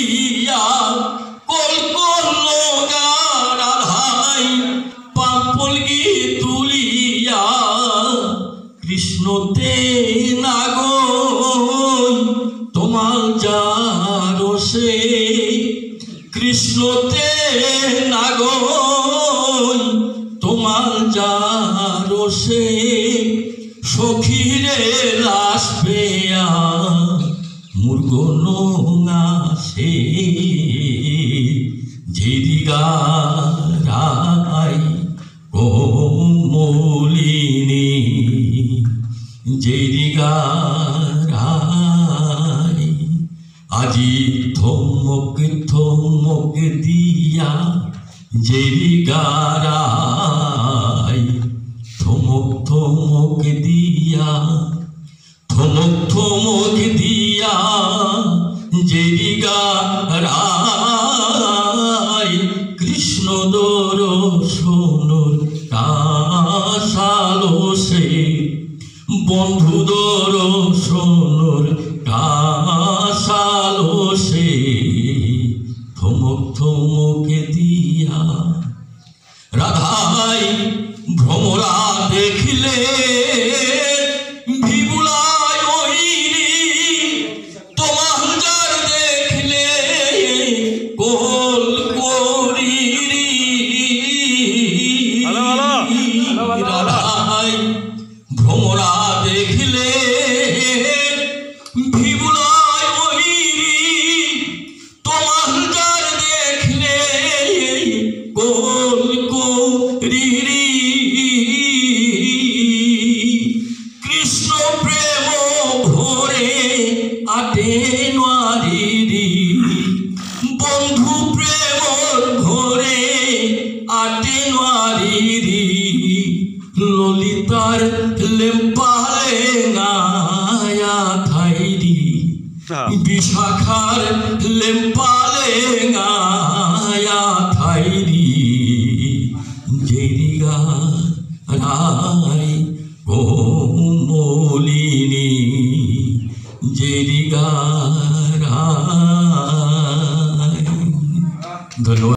তুলিয়া কল করলো রাধাই পাপলগি তুলিয়া কৃষ্ণতে নাগো তোমার যারসে কৃষ্ণতে নাগো তোমার যারসে সখীরে লাশ পেয়া মুরগন আসে ঝিরিগারাই কোমলিনী ঝিরিগারাই আজি থমক থমক দিয়া ঝিরিগারাই থমক থমক দিয়া থমক থমক দিয়া ঝিরিগারাই কৃষ্ণ দর্শনর কাশালো সে বন্ধু দর্শনর কাশালো সে থমক থমক দিয়া রাধাই ভ্রমরা দেখলে ভিবুলায় ওইরি তোমার যার দেখলে কোল করিরি রাধাই ভ্রমরা দেখলে ভিবুলায় ওইরি তোমার যার দেখলে কোল করিরি কৃষ্ণ প্রেম ভরে আটে নারী বন্ধু প্রেম ঘরে আটে নারী ললিতার লেম্পালে গায়া থাইরি বিশাখার লেম্পালে গায়া থাইরি জেরিগা রাই কোমলিনী জেরিগা রাই। ধন্যবাদ।